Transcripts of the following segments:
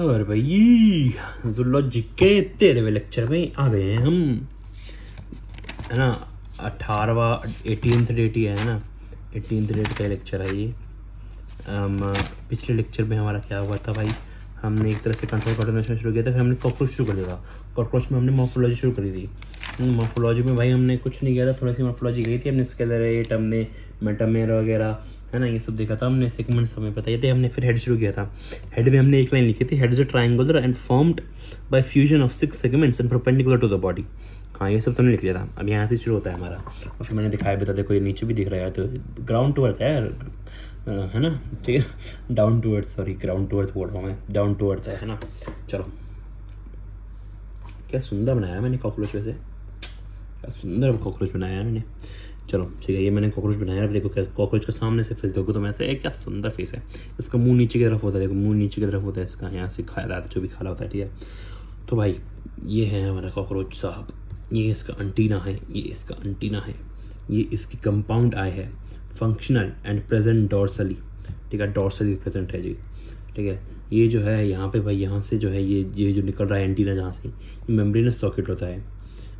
और भाई जूलॉजी के 13वें लेक्चर में आ गए हैं हम, है ना। 18वां 18th डेट ही है ना, 18th डेट का लेक्चर है ये। पिछले लेक्चर में हमारा क्या हुआ था भाई, हमने एक तरह से कंट्रोल कोऑर्डिनेशन शुरू किया था, फिर हमने कॉकरोच शुरू कर दिया था। कॉकरोच में हमने मॉर्फोलॉजी शुरू करी थी। मॉर्फोलॉजी में भाई हमने कुछ नहीं किया था, थोड़ी सी मॉर्फोलॉजी गई थी, हमने स्केलरेट, हमने मेटामेर वगैरह, है ना, ये सब देखा था हमने। सेगमेंट्स हमें बताए थे हमने। फिर हेड शुरू किया था। हेड में हमने एक लाइन लिखी थी, head is a triangular and formed by fusion of 6 segments and perpendicular to the body. हाँ, ये सब तो नहीं लिख लिया था। अब यहाँ से शुरू होता है हमारा। और फिर मैंने दिखाया बता, देखो ये नीचे भी दिख रहा है, तो ग्राउंड टू अर्थ है यार, है ना, ठीक है। Down to earth, sorry ground to earth बोल रहा हूँ मैं, डाउन टू अर्थ है ना। चलो, क्या सुंदर बनाया मैंने कॉकरोच, वैसे क्या सुंदर कॉकरोच बनाया है मैंने। चलो ठीक है, ये मैंने कॉकरोच बनाया। अब देखो क्या कॉकरोच का सामने से फेस देखो तो मैं ऐसे, क्या सुंदर फेस है। इसका मुंह नीचे की तरफ होता है, देखो मुंह नीचे की तरफ होता है इसका, यहाँ से खाया जाता है जो भी खाना होता है, ठीक है। तो भाई ये है हमारा कॉकरोच साहब, ये इसका अंटीना है, ये इसका अंटीना है, ये इसकी कंपाउंड आई है, फंक्शनल एंड प्रेजेंट डॉर्सली, ठीक है, डॉर्सली प्रेजेंट है जी, ठीक है। ये जो है यहाँ पे भाई, यहाँ से जो है ये जो निकल रहा है एंटीना, जहाँ से ये मेम्ब्रेनस सॉकेट होता है,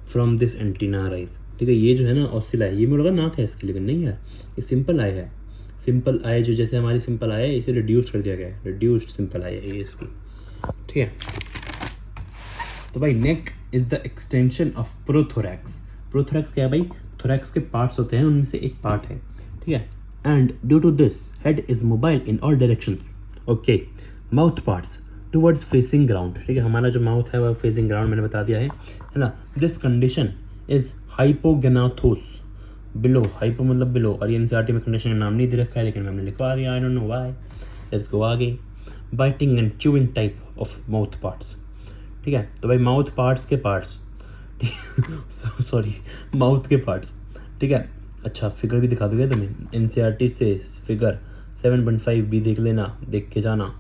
फ्रॉम दिस एंटीना राइज, ठीक है। ये जो है ना ऑसिल आई, ये मुझे लगा नाक है इसकी, लेकिन नहीं है, ये सिंपल आई है। सिंपल आई जो जैसे हमारी सिंपल आई है, इसे रिड्यूस कर दिया गया है, रिड्यूस्ड सिंपल आई है ये इसकी, ठीक है। तो भाई neck is the extension of prothorax. Prothorax क्या है भाई, थोरैक्स के पार्ट्स होते हैं, उनमें से एक पार्ट है, ठीक है। And due to this head is mobile in all directions, okay. Mouth parts towards facing ground, ठीक है। हमारा जो माउथ है वह फेसिंग ग्राउंड मैंने बता दिया है ना। This condition is hypognathous, below, hypo मतलब बिलो, और ये एनसीईआरटी में कंडीशन का नाम नहीं दे रखा है, लेकिन मैंने लिखवा दिया, I don't know why. Let's go आगे। Biting and chewing type of mouth parts, ठीक है। तो भाई माउथ पार्ट्स के पार्ट्स, सॉरी माउथ के पार्ट्स, ठीक है। अच्छा फिगर भी दिखा दोगे तुम्हें, एनसीईआरटी से फिगर 7.5 भी देख लेना, देख के जाना।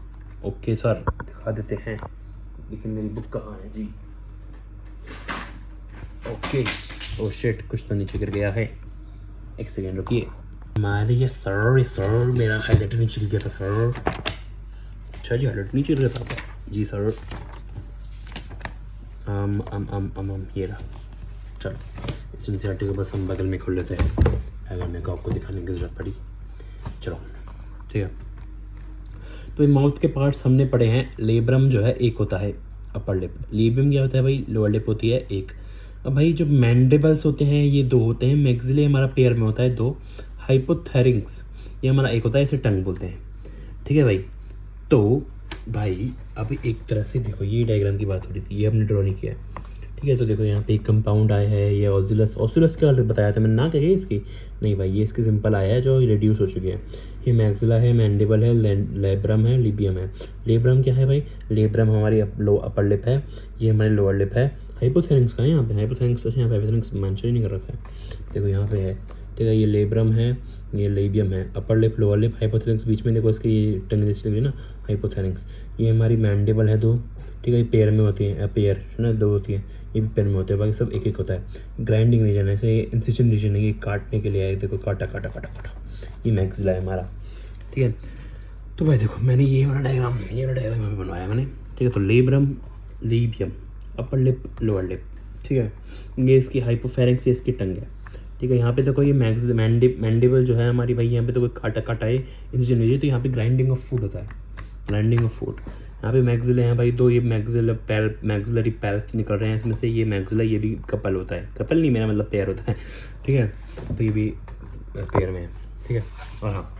ओके सर, दिखा देते हैं, लेकिन मेरी बुक कहाँ है जी। ओके, ओ शिट, कुछ तो नीचे गिर गया है, एक सेकेंड रुकिए। हमारे ये सर मेरा हाईलाइटर नीचे गिर गया था सर। अच्छा जी, हाईलाइटर नीचे गिर गया था जी सर। ये रहा। चलो इस एनसीईआरटी को बस हम बगल में खोल लेते हैं, अगर मेरे को आपको दिखाने की ज़रूरत पड़ी। चलो ठीक है। तो ये माउथ के पार्ट्स हमने पढ़े हैं। लेब्रम जो है एक होता है, अपर लिप। लेब्रम क्या होता है भाई, लोअर लिप होती है एक। अब भाई जो मैंडिबल्स होते हैं ये 2 होते हैं। मैक्सिले हमारा पेयर में होता है 2। हाइपोथेरिंक्स ये हमारा एक होता है, इसे टंग बोलते हैं, ठीक है भाई। तो भाई अब एक तरह से देखो, ये डायग्राम की बात हो रही थी, ये हमने ड्रॉ नहीं किया है, ठीक है। तो देखो यहाँ पे एक कंपाउंड आया है, ये ऑसिलस क्या बताया था मैंने, ना क्या है इसकी, नहीं भाई ये इसकी सिंपल आया है जो रिड्यूस हो चुकी है। ये मैक्सिला है, मैंडिबल है, लेब्रम है, लिबियम है। लेब्रम क्या है भाई, लेब्रम हमारी अपर लिप है, ये हमारी लोअर लिप है। हाइपोथेरिंक्स का है यहाँ पे, हाइपोथेरिंक्स तो यहाँ पे हाइपोथेरिंक्स मेंशन नहीं कर रखा है, देखो यहाँ पे है, ठीक है। ये लेब्रम है, ये लेबियम है, अपर लिप लोअर लिप, हाइपोथेरिंक्स बीच में देखो इसकी ये टंग जैसी लग रही है ना, हाइपोथेरिंक्स। ये हमारी मैंडिबल है 2, ठीक है। ये पेयर में होती है, पेयर है ना, 2 होती है, ये भी पेयर में होते हैं, बाकी सब एक एक होता है। ग्राइंडिंग रीजन है, ऐसे ये इंसिजन रीजन है, ये काटने के लिए है, देखो काटा काटा काटा काटा, ये मैक्सिला है हमारा, ठीक है। तो भाई देखो मैंने ये वाला डायग्राम यहाँ पे बनवाया मैंने, ठीक है। तो labrum, labium, upper lip, lower lip, ठीक है। ये इसकी हाइपोफेरिंक्स, ये इसकी टंग है, ठीक है। यहाँ पे देखो ये मैंडिबल जो है हमारी भाई, यहाँ पे तो कोई काटा काटा है इंसिजन रीजन, तो यहाँ पे ग्राइंडिंग ऑफ फूड होता है, ग्राइंडिंग ऑफ फूड। यहाँ पे मैक्सिले हैं भाई 2, ये मैक्सिलरी पैल्प्स निकल रहे हैं इसमें से, ये मैक्सिला, ये भी कपल होता है, कपल नहीं मेरा मतलब पेयर होता है, ठीक है। तो ये भी पेयर में है, ठीक है। और हाँ,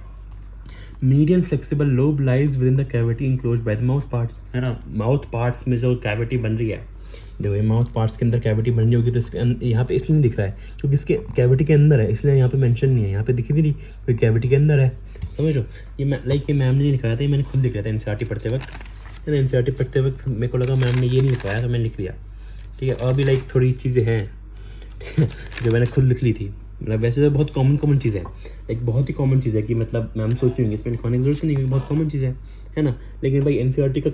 medium flexible lobe lies with in the cavity enclose by the mouth parts, है ना। माउथ पार्ट्स में जो कैविटी बन रही है, देखो ये माउथ पार्ट्स के अंदर कैविटी बन रही होगी, तो इसके यहाँ पे इसलिए नहीं दिख रहा है क्योंकि इसके कैविटी के अंदर है, इसलिए यहाँ पे मेंशन नहीं है, यहाँ पे दिखी भी नहीं कोई कैविटी के अंदर है, समझो। ये ये मैम ने नहीं लिखाया था, ये मैंने खुद लिख लिया था एनसीईआरटी पढ़ते वक्त, है ना। एनसीईआरटी पढ़ते वक्त मेरे को लगा मैम ने ये नहीं लिखवाया, तो मैंने लिख लिया, ठीक है। और भी थोड़ी चीज़ें हैं जो मैंने खुद लिख ली थी, मतलब वैसे तो बहुत कॉमन चीज़ है, एक बहुत ही कॉमन चीज़ है कि मतलब मैम सोच होंगे इसमें लिखवाने की जरूरत नहीं, बहुत कॉमन चीज़ है ना। लेकिन भाई एनसीईआरटी का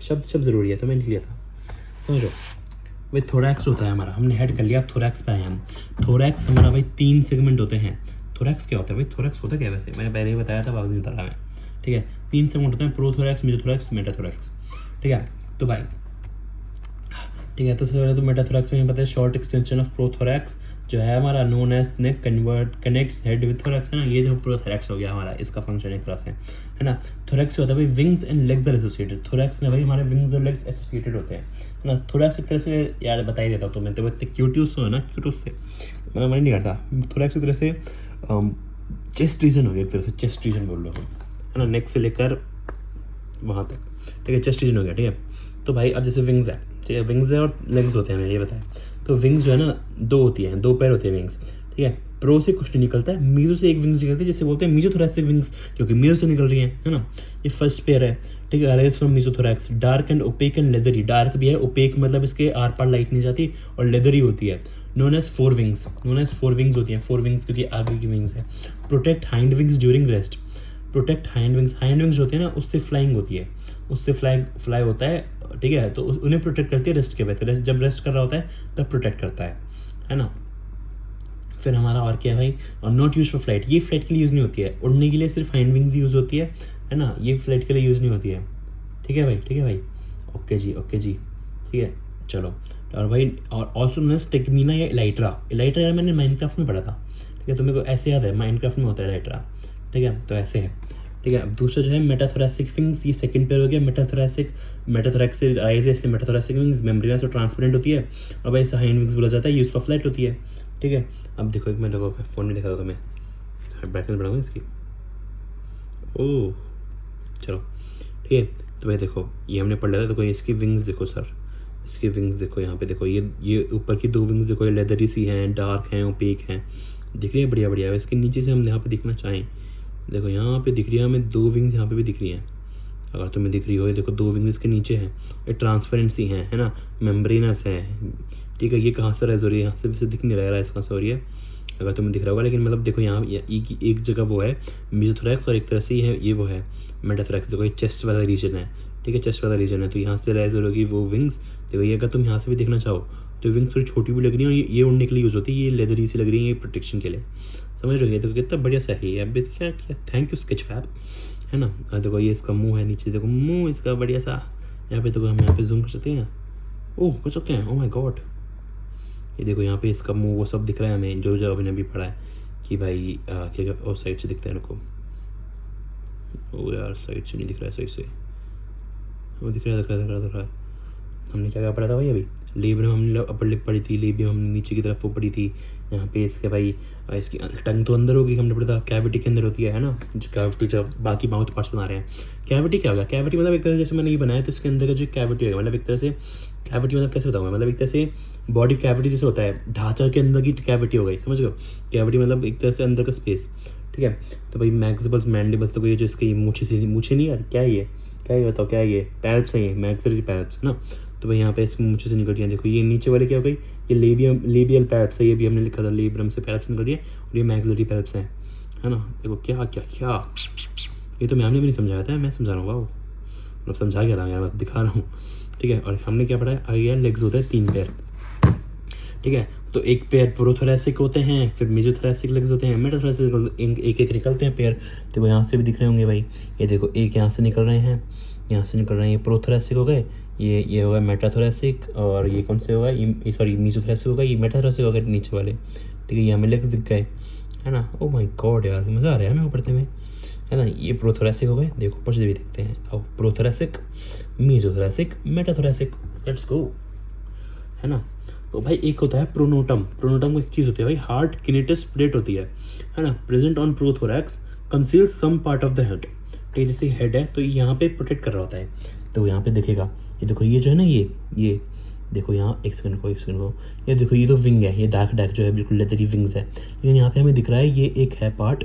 शब्द ज़रूरी है, तो मैंने लिख लिया था, समझो। भाई थोरैक्स होता है हमारा, हमने हेड कर लिया, अब थोरैक्स पे आए हम। थोरैक्स हमारा भाई 3 सेगमेंट होते हैं। थोरैक्स क्या होता है भाई, थोरैक्स होता क्या है वैसे, मैंने पहले ही बताया था, वापस बता रहा मैं, ठीक है। 3 सेगमेंट होते हैं, प्रोथोरैक्स, मेसोथोरैक्स, मेटाथोरैक्स, ठीक है। तो भाई ठीक है, तो सबसे पहले तो मेटाथोरैक्स में पता है शॉर्ट एक्सटेंशन ऑफ प्रोथोरैक्स जो है हमारा known as neck connects head with thorax है ना, ये जो प्रोथोरैक्स हो गया हमारा, इसका फंक्शन एक तरह से है ना। थोरैक्स होता है भाई wings and legs are associated, thorax में भाई हमारे विंग्स और लेग्स एसोसिएटेड होते हैं है ना। थोरैक्स एक तरह से यार बता ही देता हूँ तो मैं तो इतने क्यूट्यूस हो ना, क्यूटूस से मैं मन नहीं करता। थोरैक्स एक तरह से चेस्ट रीजन हो गया, एक तरह से चेस्ट रीजन बोल लो है ना, नेक से लेकर वहाँ तक, ठीक है, चेस्ट रीजन हो गया, ठीक है। तो भाई अब जैसे विंग्स है, ठीक है, विंग्स है और लेग्स होते हैं, मैंने ये बताया। तो विंग्स जो है ना दो होती हैं, दो पैर होते हैं विंग्स, ठीक है। प्रो से कुछ नहीं निकलता है, मीजो से एक विंग्स निकलती है, जिसे बोलते हैं मीजोथोरैसिक विंग्स, क्योंकि मीजो से निकल रही है ना। ये फर्स्ट पेयर है, ठीक है, arise from mesothorax, dark and opaque and leathery, dark भी है, ओपेक मतलब इसके आर पार लाइट नहीं जाती, और लेदरी होती है। Known as four wings, known as four wings होती हैं, फोर विंग्स क्योंकि आगे की विंग्स है। Protect hind wings during rest, protect hind wings होते हैं ना, उससे फ्लाइंग होती है, उससे फ्लाई होता है, ठीक है। तो उन्हें प्रोटेक्ट करती है रेस्ट के वक्त, रेस्ट जब रेस्ट कर रहा होता है तब प्रोटेक्ट करता है ना। फिर हमारा और क्या है भाई, और नॉट यूज फॉर फ्लाइट, ये फ्लाइट के लिए यूज़ नहीं होती है, उड़ने के लिए सिर्फ हाइंड विंग्स यूज़ होती है ना, ये फ्लाइट के लिए यूज़ नहीं होती है, ठीक है भाई, ठीक है भाई, ओके जी, ओके जी, ठीक है, चलो। और भाई और ऑल्सो नोन एज टेकमीना या इलाइट्रा, इलाइट्रा यार मैंने माइनक्राफ्ट में पढ़ा था, ठीक है, तो मेरे को ऐसे याद है माइनक्राफ्ट में होता है इलाइट्रा, ठीक है, तो ऐसे है, ठीक है। अब दूसरा जो है मेटाथोरैसिक विंग्स, ये सेकंड पेयर हो गया। मेटाथोरैक्स से राइज है, इसलिए मेटाथोरैसिक विंग्स मेम्ब्रेनस और ट्रांसपेरेंट होती है, और भाई इसे हाइंड विंग्स बोला जाता है, यूज फॉर फ्लाइट होती है, ठीक है। अब देखो एक मैं देखो फ़ोन में दिखा दूँ मैं ब्राइटनेस बढ़ाऊँगा इसकी, ओह चलो ठीक है। तो भाई देखो ये हमने पढ़ लिया था, देखो इसकी विंग्स देखो सर, इसकी विंग्स देखो, यहाँ पे देखो ये ऊपर की दो विंग्स देखो, ये लेदरी सी हैं, डार्क हैं, ओपेक हैं, दिख रही है, बढ़िया बढ़िया है। इसके नीचे से हम यहाँ पे दिखना चाहें, देखो यहाँ पे दिख रही है हमें दो विंग्स, यहाँ पे भी दिख रही हैं, अगर तुम्हें दिख रही हो, ये देखो दो विंग्स के नीचे हैं, ये ट्रांसपेरेंसी है ना, मेम्ब्रेनस है, ठीक है। ये कहाँ से राइज हो रही है, यहाँ से वैसे दिख नहीं रहा है राइज कहाँ से हो रही है, अगर तुम्हें दिख रहा होगा, लेकिन मतलब देखो यहाँ एक जगह वो है मीजोथोरैक्स और एक तरह से ये वो है मेटाथोरैक्स, देखो ये चेस्ट वाला रीजन है, ठीक है, चेस्ट वाला रीजन है, तो यहाँ से राइज हो रही वो विंग्स, देखो ये अगर तुम यहाँ से भी देखना चाहो तो विंग्स थोड़ी छोटी भी लग रही है, और ये उड़ने के लिए यूज़ होती है, ये लेदरी सी लग रही है, ये प्रोटेक्शन के लिए, समझ रहे हो। तो कितना बढ़िया सा है अब क्या क्या, थैंक यू स्केचफैब, है ना। देखो ये इसका मुंह है, नीचे देखो मुंह इसका बढ़िया सा, यहाँ पे देखो हम यहाँ पे जूम कर सकते हैं, ओह कर सकते हैं, ओह माय गॉड, ये देखो यहाँ पे इसका मुंह वो सब दिख रहा है हमें, जो जो अभी पढ़ा है कि भाई क्या और साइड से दिखता है इनको, ओ यार साइड से नहीं दिख रहा है, सही से वो दिख रहा है। हमने क्या क्या पढ़ा था भाई अभी, लेबियम हमने अपर लिप पढ़ी थी, लेबियम हमने नीचे की तरफ वो पढ़ी थी, यहाँ पे इसके भाई इसकी टंग तो अंदर होगी, हमने पढ़ा था कैविटी के अंदर होती है ना, जो कैविटी जब बाकी माउथ पार्ट्स बना रहे हैं। कैविटी क्या होगा, कैविटी मतलब एक तरह से जैसे मैंने ये बनाया तो इसके अंदर का जो कैविटी होगा, मतलब एक तरह से कैविटी मतलब कैसे बताऊँगा, मतलब एक तरह से बॉडी कैविटी जैसे होता है, ढांचा के अंदर की कैविटी हो गई, समझ गए, कैविटी मतलब एक तरह से अंदर का स्पेस, ठीक है। तो भाई मैक्सिबल्स मैंडिबल्स, तो ये जो इसकी मूछे नहीं यार, क्या ये बताओ क्या ये पैल्प्स हैं, ये मैक्सिलरी पैल्प्स है ना। तो भाई यहाँ पे इसकी मूछे से निकल रही है, देखो ये नीचे वाले क्या हो गई, ये लेबियल पैल्प्स है, ये भी हमने लिखा था, लेब्रम से पैल्प्स निकल रही है, और ये मैक्सिलरी पैल्प्स हैं, है ना। देखो क्या क्या क्या, ये तो मैम ने भी नहीं समझाया था, मैं समझा रहा हूँ, वाह मतलब समझा क्या रहा हूँ यार, मैं दिखा रहा हूँ, ठीक है। और हमने क्या पढ़ा है आगे यार, लेग्स होते हैं 3 पैर, ठीक है। तो एक पेयर प्रोथोरैसिक होते हैं, फिर मेजोथोरैसिक लेग्स होते हैं, मेटाथोरैसिक एक एक निकलते हैं पेयर, तो यहाँ से भी दिख रहे होंगे भाई, ये देखो एक यहाँ से निकल रहे हैं, यहाँ से निकल रहे हैं, ये प्रोथोरैसिक हो गए, ये होगा मेटाथोरैसिक, और ये कौन से होगा, ये सॉरी मेजोथोरैसिक होगा, ये मेटाथोरैसिक होगा नीचे वाले, ठीक है। ये हमें लेग्स दिख गए, है ना। ओ माय गॉड यार मज़ा आ रहा है मेरे को पढ़ते में, है ना। ये प्रोथोरैसिक हो गए, देखो ऊपर से भी देखते हैं, अब प्रोथोरैसिक, मेजोथोरैसिक, मेटाथोरैसिक, लेट्स गो, है ना। तो भाई एक होता है प्रोनोटम, प्रोनोटम को एक चीज़ होती है भाई, हार्ड किनेटस प्लेट होती है ना, present on prothorax, conceal some part of the head, ठीक है। जैसे हेड है तो यहाँ पे प्रोटेक्ट कर रहा होता है, तो यहाँ पे देखेगा, ये देखो ये जो है ना, ये देखो यहाँ एक सेकंड को, ये देखो ये तो विंग है, ये डार्क जो है बिल्कुल लेदरी विंग्स है, लेकिन यहाँ पे हमें दिख रहा है ये एक है पार्ट,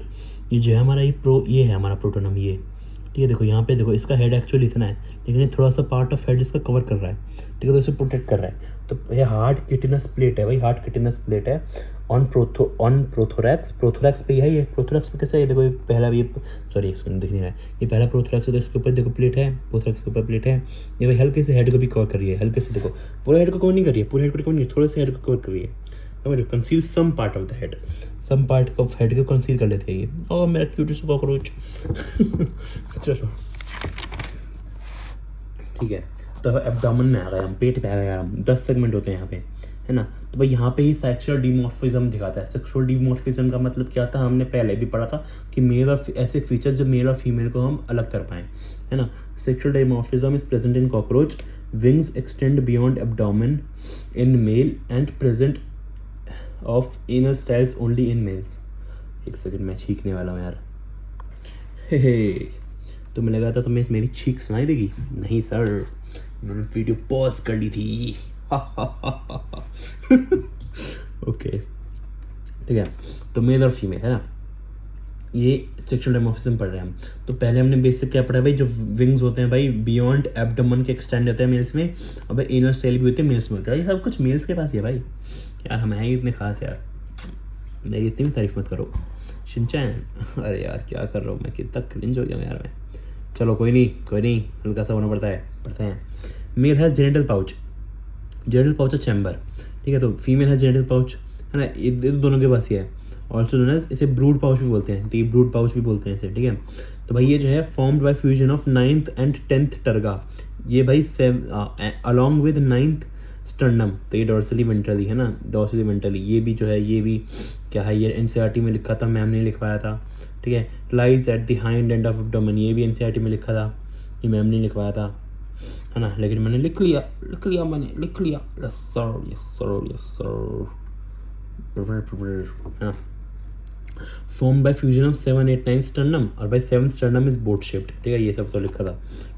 ये जो है हमारा ये है हमारा प्रोटोनम, ये ठीक है। देखो यहाँ पे देखो इसका हेड एक्चुअली इतना है, लेकिन ये थोड़ा सा पार्ट ऑफ हेड इसका कवर कर रहा है, ठीक है, तो इसे प्रोटेक्ट कर रहा है। तो ये हार्ड किटिनस प्लेट है भाई, हार्ड किटिनस प्लेट है ऑन प्रोथोरैक्स, प्रोथोरैक्स पे है, ये प्रोथोरैक्स पे कैसे है, देखो ये पहला ये सॉरी एक सेकंड दिख नहीं रहा है, ये पहला प्रोथोरैक्स है, तो इसके ऊपर देखो प्लेट है, प्रोथोरैक्स के ऊपर प्लेट है, ये भाई हल्के से हेड को भी कवर कर रही है, हल्के से देखो, पूरा हेड को कवर नहीं कर रही है, पूरे हेड को कवर नहीं, थोड़े से हेड को कवर कर रही है, समझो, conceal some part of the head, some part of head को कंसील कर लेते हैं ये, और मेरा क्यूटेस्ट कॉकरोच चलो ठीक है। तो एब्डोमेन में आ गए हम, पेट पे आ गए हम, 10 सेगमेंट होते हैं यहाँ पे, है ना। तो भाई यहाँ पे ही सेक्सुअल डिमॉर्फिज्म दिखाता है। सेक्सुअल डिमॉर्फिज्म का मतलब क्या था, हमने पहले भी पढ़ा था कि मेल और ऐसे फीचर जो मेल और फीमेल को हम अलग कर पाएँ, है ना। Sexual dimorphism is present in cockroach, wings extend beyond abdomen in male and present of anal styles only in males. एक सेकंड, मैं छींकने वाला हूँ यार। हे तुम्हें लगा था तुम्हें मेरी छींक सुनाई देगी? नहीं सर, मैंने वीडियो पॉज कर ली थी। ओके ठीक है, तो मेल और फीमेल, है ना, ये सेक्सुअल डिमॉर्फिज्म पढ़ रहे हैं हम। तो पहले हमने बेसिक क्या पढ़ा भाई, जो विंग्स होते हैं भाई बियॉन्ड एब्डोमेन के एक्सटेंड होते हैं मेल्स में, और भाई एनल स्टाइल भी होते हैं मेल्स में होता है। ये सब कुछ मेल्स के पास ही है भाई। यार हम हैं ही इतने खास यार, मेरी इतनी भी तारीफ मत करो शिनचैन। अरे यार क्या कर रहा हूँ मैं, कितना क्रिंज हो गया यार मैं। चलो कोई नहीं, हल्का सा होना पड़ता है, पढ़ते हैं। Male has genital pouch, genital pouch है चैम्बर, ठीक है। तो फीमेल है जेनिटल पाउच, है ना, ये दोनों के पास ही है। ऑल्सो नोन एज, इसे ब्रूड पाउच भी बोलते हैं, तो ये ब्रूड पाउच भी बोलते हैं इसे, ठीक है। तो भाई ये जो है formed by fusion of 9th and 10th टर्गा, ये भाई अलॉन्ग विद 9th स्टर्नम, तो ये डॉर्सली वेंट्रली, है ना, डॉर्सली वेंट्रली। ये भी जो है, ये भी क्या है, ये एनसीईआरटी में लिखा था, मैम ने लिखवाया था, ठीक है। Lies at the hind end of abdomen, ये भी एनसीईआरटी में लिखा था, ये मैम ने लिखवाया था, है ना, लेकिन मैंने लिख लिया। यस सर, है ना। Form by fusion of 7, 8, 9 sternum, और भाई 7th sternum is boat shaped, ठीक है, ये सब तो लिखा था,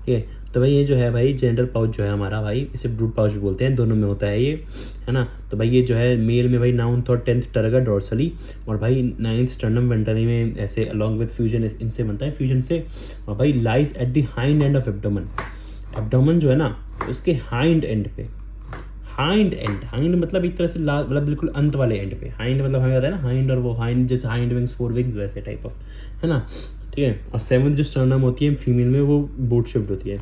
ठीक है। तो भाई ये जो है भाई जेनिटल पाउच जो है हमारा भाई, इसे ब्रूड पाउच भी बोलते हैं, दोनों में होता है ये, है ना। तो भाई ये जो है मेल में भाई 9th और 10th टर्गा डॉर्सली, और भाई 9th स्टर्नम वेंट्रली में ऐसे अलॉन्ग विद फ्यूजन इनसे बनता है, फ्यूजन से। और भाई lies at the hind end of abdomen, abdomen जो है ना उसके हाइंड एंड पे, हाइंड मतलब एक तरह से मतलब बिल्कुल अंत वाले एंड पे। हाइंड मतलब हमें आता है ना हाइंड, और वो हाइंड जैसे हाइंड विंग्स, 4 विंग्स वैसे टाइप ऑफ, है ना, ठीक है। और 7th जो स्टर्नम होती है फीमेल में, वो बोट शेप्ड होती है,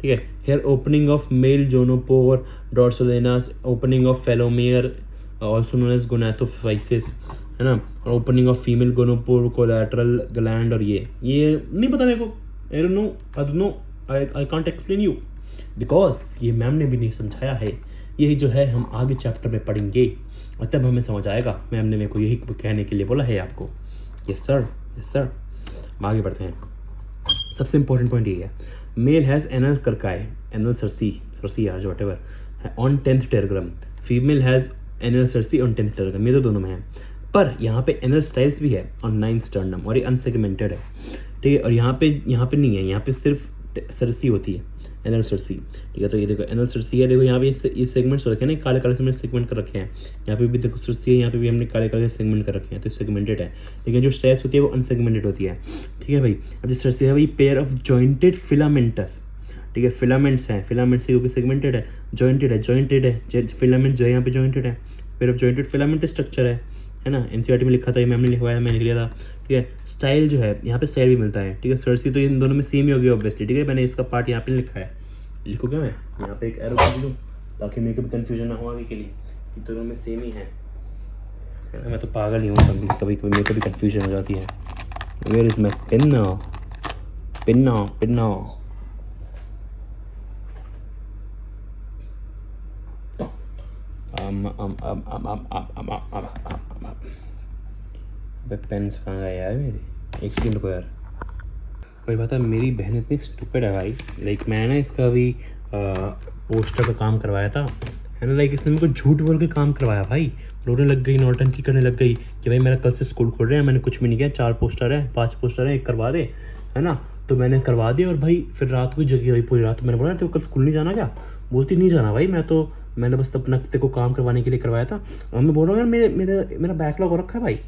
ठीक है। Here opening of male gonopore डॉर्सोलेनास, opening of phallomere also known as gonapophysis, है ना, और opening of female gonopore collateral gland. और ये नहीं पता मेरे को, I don't know, I can't explain you because ये मैम ने भी नहीं समझाया है। यही जो है हम आगे चैप्टर में पढ़ेंगे और तब हमें समझ आएगा। मैम ने मेरे को यही कहने के लिए बोला है आपको। Yes sir. हम आगे बढ़ते हैं। सबसे इंपॉर्टेंट पॉइंट ये है, मेल हैज़ एनल करकाई, एनल सरसी यार जो whatever on 10th tergum, female has anal cerci on 10th tergum, ये तो दोनों में है। पर यहाँ पे एनल स्टाइल्स भी है ऑन 9th स्टर्नम, और ये अनसेगमेंटेड है, ठीक है। और यहाँ पे नहीं है, यहाँ पे सिर्फ सरसी होती है, एनल सरसी, ठीक है। तो ये देखो एनल सरसी है, देखो यहाँ पे ये सेगमेंट्स रखे हैं ना, काले काले से सेगमेंट कर रखे हैं। यहाँ पे भी देखो सरसी है, यहाँ पे भी हमने काले काले सेगमेंट कर रखे हैं, तो सेगमेंटेड है। लेकिन जो स्टाइल्स होती है वो अनसेगमेंटेड होती है, ठीक है भाई। अब जो सरसी है भाई पेयर ऑफ जॉइंटेड फिलामेंटस, ठीक है, फिलामेंट्स हैं, फिलामेंट्स क्योंकि सेगमेंटेड है, जॉइंटेड है, फिलामेंट जो है यहाँ पे जॉइंटेड है, pair of jointed filament structure है ना। एनसीईआरटी में लिखा था, ये मैम ने लिखवाया, मैंने लिख लिया था, ठीक है। स्टाइल जो है यहाँ पे स्टाइल भी मिलता है, ठीक है। सरसी तो इन दोनों में सेम ही होगी ऑब्वियसली, ठीक है। मैंने इसका पार्ट यहाँ पे लिखा है, लिखो क्या मैं यहाँ पे एक एरो कर दूँ ताकि मेरे को भी कन्फ्यूजन ना हो आगे के लिए कि दोनों में सेम ही है ना। मैं तो पागल ही हूँ, कभी मेरे को भी कन्फ्यूजन हो जाती है। Where is my pinna pens कहाँ गए यार मेरे, एक सेकंड को यार। भाई पता है मेरी बहन इतनी स्टूपिड है भाई, लाइक मैं ना इसका अभी पोस्टर का काम करवाया था, है ना। लाइक इसने मेरे को झूठ बोल के काम करवाया भाई, रोने लग गई, नौटंकी करने लग गई कि भाई मेरा कल से स्कूल खोल रहे हैं, मैंने कुछ भी नहीं किया, 4 पोस्टर है, 5 पोस्टर है, एक करवा दे, है ना। तो मैंने करवा दिया, और भाई फिर रात को जगी भाई पूरी रात। मैंने बोला तो कल स्कूल नहीं जाना क्या? बोलती नहीं जाना भाई, मैंने बस अपना तेरे को काम करवाने के लिए करवाया था। और मैं बोल रहा हूँ यार मेरा बैकलॉग हो रखा है भाई,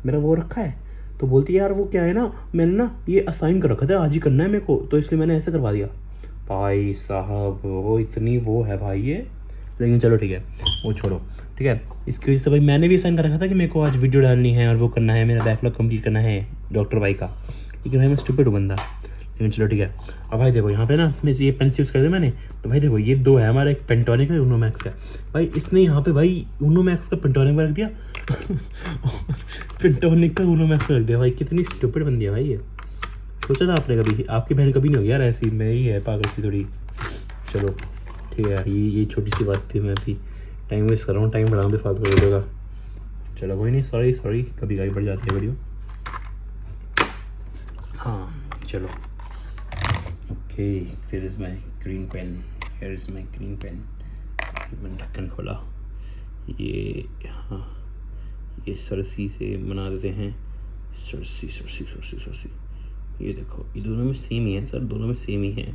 मेरा वो रखा है। तो बोलती है यार वो क्या है ना, मैंने ना ये असाइन कर रखा था, आज ही करना है मेरे को, तो इसलिए मैंने ऐसे करवा दिया। भाई साहब वो इतनी वो है भाई ये, लेकिन चलो ठीक है वो छोड़ो, ठीक है। इसकी वजह से भाई मैंने भी असाइन कर रखा था कि मेरे को आज वीडियो डालनी है और वो करना है, मेरा बैकलॉग कंप्लीट करना है डॉक्टर भाई का, लेकिन भाई मैं स्टूपिड हूँ बंदा, लेकिन चलो ठीक है। अब भाई देखो यहाँ पे ना अपने ये पेन यूज़ कर दिया मैंने, तो भाई देखो ये 2 है हमारा, एक पेंटोनिक है, यूनो मैक्स है। भाई इसने यहाँ पे भाई यूनो मैक्स का पेंटोनिक में रख दिया पेंटोनिक का यूनो मैक्स में रख दिया। भाई कितनी स्टूपिड बंदी है भाई ये, सोचा था आपने कभी? आपकी बहन कभी नहीं होगी यार ऐसी, मैं ही है पागल सी थोड़ी। चलो ठीक है यार, ये छोटी सी बात थी, मैं अभी टाइम वेस्ट कर रहा हूँ, टाइम बढ़ाऊँ भी फालतू वीडियो का। चलो कोई नहीं, सॉरी कभी कभी बढ़ जाती है वीडियो। हाँ चलो ओके, फिर is my green pen, here is my green pen. मैंने ढक्कन खोला, ये हाँ ये सरसी से बना देते हैं, सरसी। ये देखो, ये दोनों में सेम ही है सर, दोनों में सेम ही है,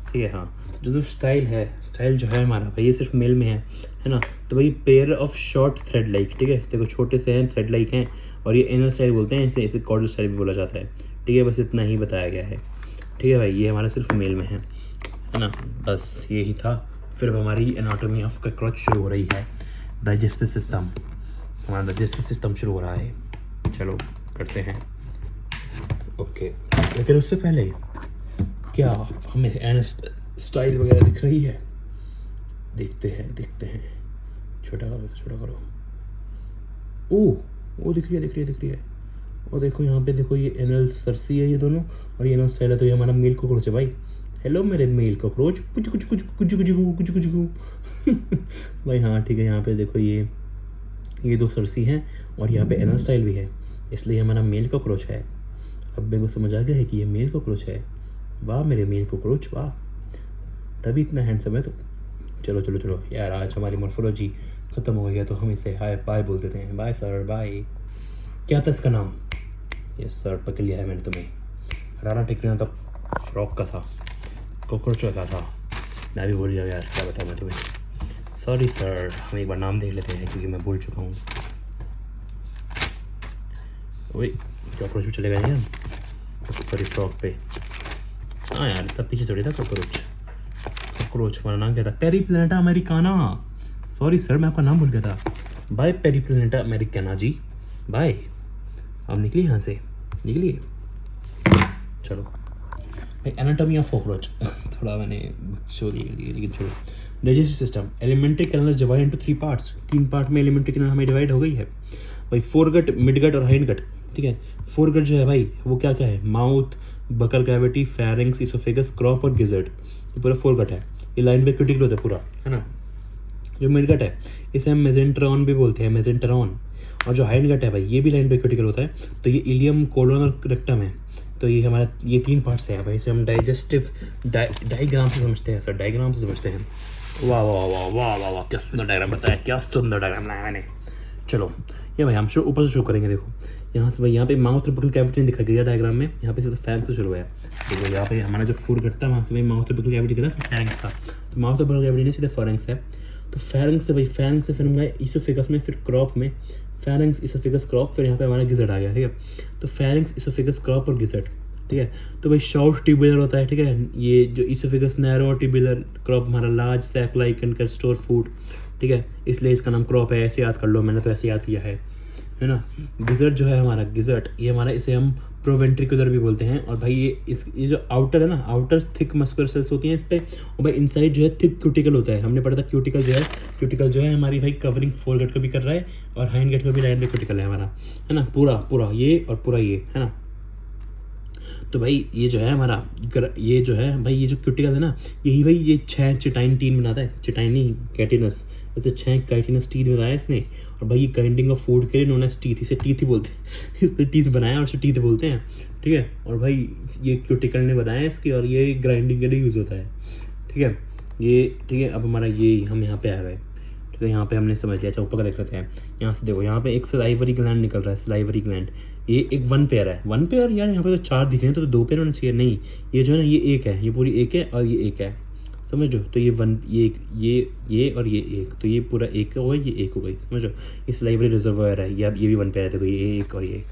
ठीक है। हाँ जो स्टाइल जो है हमारा भाई, ये सिर्फ मेल में है ना। तो भाई pair of short thread like, ठीक है, देखो छोटे से हैं, थ्रेड लाइक हैं, और ये इनर स्टाइल बोलते हैं, इसे कॉर्डर स्टाइल भी बोला जाता है, ठीक है। बस इतना ही बताया गया है, ठीक है भाई, ये हमारा सिर्फ मेल में है ना। बस यही था। फिर अब हमारी एनाटॉमी ऑफ कॉकरोच शुरू हो रही है, डाइजेस्टिव सिस्टम, हमारा डाइजेस्टिव सिस्टम शुरू हो रहा है। चलो करते हैं ओके। लेकिन उससे पहले क्या हमें एन स्टाइल वगैरह दिख रही है? देखते हैं। छोटा करो। ओ दिख रही है। और देखो यहाँ पे, देखो ये एनल सरसी है ये दोनों, और ये एनल स्टाइल है। तो ये हमारा मेल कॉकरोच है भाई। हेलो मेरे मेल कॉकरोच, कुछ भाई। हाँ ठीक है, यहाँ पे देखो ये दो सरसी हैं, और यहाँ पे एनल स्टाइल भी है, इसलिए हमारा मेल कॉकरोच है। अब मेरे को समझ आ गया है कि ये मेल कॉकरोच है। वाह मेरे मेल कॉकरोच, वाह, तभी इतना हैंडसम है। तो चलो यार, आज हमारी मॉर्फोलॉजी ख़त्म हो गई है, तो हम इसे हाय बाय बोल देते हैं। Bye sir, bye. क्या था इसका नाम? यस सर, पकड़ लिया है मैंने तुम्हें। राना टिकरिया तो फ्रॉक का था, कॉकरोच का था, मैं भी भूल गया यार, क्या बताऊँ मैं तुम्हें। सॉरी सर, हम एक बार नाम देख लेते हैं, क्योंकि मैं भूल चुका हूँ। वही कॉकरोच भी चलेगा यार, सॉरी फ्रॉक पे। हाँ यार, तब पीछे थोड़ी था कॉकरोच। हमारा नाम क्या था? Periplaneta Americana. सॉरी सर, मैं आपका नाम भूल गया था। बाय पेरीप्लैनेटा अमेरिकाना जी, बाय। आप निकलिए यहाँ से, निकलिए। चलो भाई, एनाटॉमी ऑफ कॉकरोच थोड़ा मैंने शो दी, लेकिन चलो। Digestive system, alimentary canal divide into 3 parts. 3 part में एलिमेंट्री कैनल हमें डिवाइड हो गई है भाई। फोरगट, मिडगट और हाइंडगट, ठीक है। फोरगट जो है भाई, वो क्या है? Mouth, buccal cavity, pharynx, oesophagus, crop और गिजर्ड, ये पूरा फोरगट है। ये लाइन पे क्यूटिकल होता है पूरा, है ना। जो मिडगट है, इसे हम मेजेंटेरॉन भी बोलते हैं, मेजेंटेरॉन। और जो हाइंडगट है भाई, ये भी लाइन पे क्यूटिकल होता है। तो ये इलियम, कोलोन और रेक्टम है। तो ये हमारा, ये 3 पार्ट्स हैं भाई। इसे हम डाइजेस्टिव डायग्राम से समझते हैं सर, डायग्राम से समझते हैं। वाह वाह वाह वाह वाह वाह, क्या सुंदर डायग्राम बताया, क्या सुंदर डायग्राम लाया मैंने। चलो ये भाई हम ऊपर से शुरू करेंगे। देखो यहाँ से भाई, यहाँ पे माउथ और बकल कैविटी नहीं दिखाई गई है डायग्राम में, यहाँ पे सीधा फेरिंक्स से शुरू है। देखो यहाँ पे हमारा जो फोरगट था, वहाँ से भाई माउथ और बकल कैविटी था, फिर फेरिंक्स था। तो माउथ और बकल कैविटी नहीं, सीधा फेरिंक्स है। तो फेरिंक्स से भाई, फेरिंक्स से फिर हम गए इसोफेगस में, फिर क्रॉप में, फेरिंक्स, इसोफेगस, क्रॉप, फिर यहाँ पे हमारा गिजर्ड आ गया, ठीक है। तो फेरिंक्स, इसोफेगस, क्रॉप और गिजर्ड, ठीक है। तो भाई शॉर्ट ट्यूबुलर होता है, ठीक है। ये जो इसोफेगस नैरो और ट्यूबुलर, क्रॉप हमारा large sac like and can store food, ठीक है, इसलिए इसका नाम क्रॉप है। ऐसे याद कर लो, मैंने तो ऐसे याद किया है ना। गिजर्ड जो है हमारा, गिजर्ड ये हमारा, इसे हम प्रोवेंट्रिकुलर भी बोलते हैं। और भाई ये जो आउटर है ना, आउटर थिक मस्कुलर सेल्स होती हैं इस पे, और भाई इनसाइड जो है थिक क्यूटिकल होता है। हमने पढ़ा था क्यूटिकल जो है हमारी भाई कवरिंग फोरगट को भी कर रहा है, और हाइंडगट को भी लाइन पे क्यूटिकल है हमारा, है ना। पूरा ये और पूरा ये, है ना। तो भाई ये जो है हमारा, ये जो है भाई, ये जो क्यूटिकल है ना, यही भाई ये 6 चिटाइन टीन बनाता है। चिटाइन नहीं, कैटिनस, ऐसे 6 कैटिनस टीथ बनाया इसने। और भाई ये काइंडिंग ऑफ फूड के लिए नोन एज टीथ, इसे टीथ ही बोलते हैं इसने टीथ बनाया और इसे टीथ बोलते हैं, ठीक है। और भाई ये क्यूटिकल ने बनाया इसकी, और ये ग्राइंडिंग के लिए यूज़ होता है, ठीक है। ये ठीक है। अब हमारा ये, हम यहाँ पे आ गए, ठीक है। यहाँ पे हमने समझ लिया। अच्छा ऊपर का देख लेते हैं। यहाँ से देखो, यहाँ पे एक सलाइवरी ग्लैंड निकल रहा है, सलाइवरी ग्लैंड। ये एक 1 पेयर है, 1 पेयर यार, यहाँ पे तो 4 दिख रहे हैं, तो 2 पेयर होना चाहिए। नहीं, ये जो है ना, ये 1 है, ये पूरी 1 है, और ये 1 है, समझ लो। तो ये 1, ये और ये 1, तो ये पूरा 1 हो गई, ये 1 हो गई, समझ लो। ये सलाइवरी रिजर्वायर है, ये भी 1 पेयर है। देखो ये 1 और ये 1,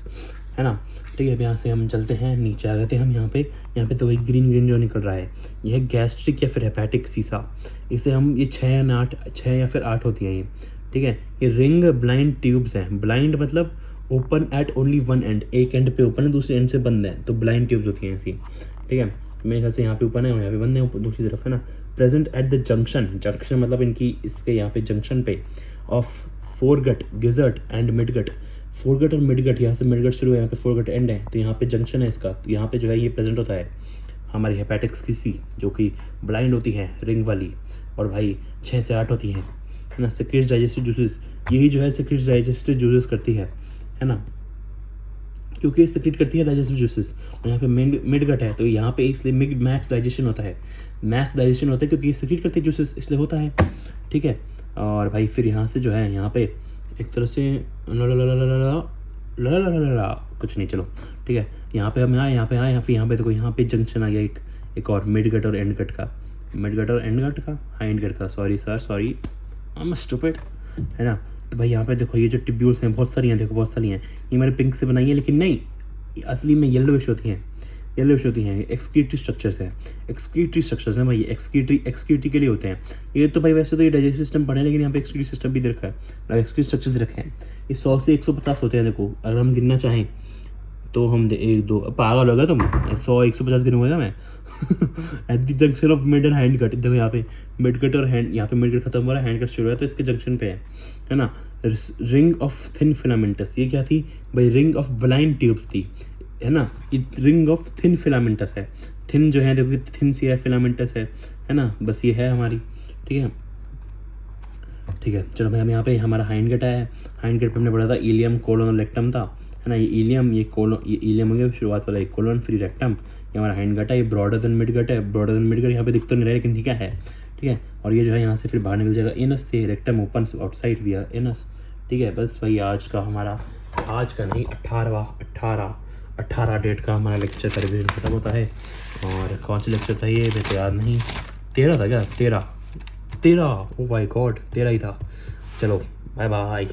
है ना, ठीक है। अब यहाँ से हम चलते हैं नीचे, आ गए थे हम यहाँ पे तो वही ग्रीन जो निकल रहा है, यह है गैस्ट्रिक या फिर हेपेटिक सीसा। इसे हम, ये 6 या फिर 8 होती हैं ये, ठीक है। ये रिंग ब्लाइंड ट्यूब्स हैं। ब्लाइंड मतलब ओपन एट ओनली 1 एंड, एक एंड पे ओपन है, दूसरे एंड से बंद है, तो ब्लाइंड ट्यूब्स होती हैं ऐसी, ठीक है। मेरे ख्याल से यहाँ पे ओपन है और यहाँ पे बंद है दूसरी तरफ, है ना। प्रेजेंट एट द जंक्शन मतलब इनकी, इसके यहाँ पे जंक्शन पे of foregut, gizzard and midgut. Foregut और मिडगट, यहाँ से मिडगट शुरू है, यहाँ पे फोरगट एंड है, तो यहाँ पे जंक्शन है इसका, तो यहाँ पे जो है ये प्रेजेंट होता है। हमारी हेपेटिक्स की सी जो कि ब्लाइंड होती है रिंग वाली, और भाई 6 से 8 होती हैं, है ना। सिक्रेट डाइजेस्टिव जूसेस, यही जो है सिक्रेट डाइजेस्टिव जूसेस करती है ना, क्योंकि सिक्रेट करती है डाइजेस्टिव जूसेस। और यहाँ पे मिड गट है तो यहाँ पे इसलिए मैक्स डाइजेशन होता है, मैक्स डाइजेशन होता है क्योंकि ये सिक्रेट करती है जूसेस, इसलिए होता है, ठीक है। और भाई फिर यहाँ से जो है यहाँ पे एक तरह से कुछ नहीं, चलो ठीक है। यहाँ पे हम यहाँ पे आए, यहाँ पे देखो, यहाँ पे जंक्शन आ गया एक और मिड गट और एंड गट का, मिड गट और एंड गट का, हाँ एंड गट का, sorry sir sorry, I am stupid, है ना। तो भाई यहाँ पे देखो ये जो टिब्यूल्स हैं बहुत सारी हैं, देखो बहुत सारी हैं, ये मैंने पिंक से बनाई है लेकिन नहीं, असली में येलोविश होती हैं, येलोविश होती हैं। एक्सक्रीटरी स्ट्रक्चर्स हैं, एक्सक्रीटरी स्ट्रक्चर्स हैं भाई, एक्सक्रीटरी के लिए होते हैं ये तो भाई। वैसे तो ये डाइजेस्टिव सिस्टम पढ़े लेकिन यहाँ पे एक्सक्रीटरी सिस्टम भी दे रखा है, एक्सक्रीटरी स्ट्रक्चर्स रखे हैं। ये 100 से 150 होते हैं, देखो अगर हम गिनना चाहें तो हम 1 2, पागल होगा तुम, 100 150 गिनूंगा मैं at the junction of mid and hand cut, देखो यहाँ पे मिड कट और हैंड, यहाँ पे मिड कट खत्म हो रहा है, हैंड कट शुरू है, तो इसके जंक्शन पे है ना। रिंग ऑफ थिन फिलामेंटस, ये क्या थी भाई, रिंग ऑफ ब्लाइंड ट्यूब्स थी, है ना। ये रिंग ऑफ थिन फिलामेंटस है, थिन जो है देखो थिन सी है, फिलामेंटस है ना, बस ये है हमारी, ठीक है ठीक है। चलो भाई हम यहाँ पे हमारा हाइंड गट है, हाइंड गट पे हमने पढ़ा था इलियम कोलोन और रेक्टम था, है ना। ये इलियम, ये कोलोन, ये इलियम हो गया शुरुआत वाला, ये कोलोन फिर रेक्टम, ये हमारा हाइंड गट है, ये ब्रॉडर देन मिड गट है, ब्रॉडर देन मिड गट यहाँ पे दिख तो नहीं रहा है लेकिन ठीक है, ठीक है। और ये जो है यहाँ से फिर बाहर निकल जाएगा इनस से, rectum open outside via anus, ठीक है। बस भाई आज का हमारा, आज का नहीं 18 डेट का हमारा लेक्चर का रिविजन खत्म होता है। और कौन सा लेक्चर था ये मेरे को याद नहीं, 13 था क्या, 13 ओ माय गॉड 13 ही था। चलो बाय बाय।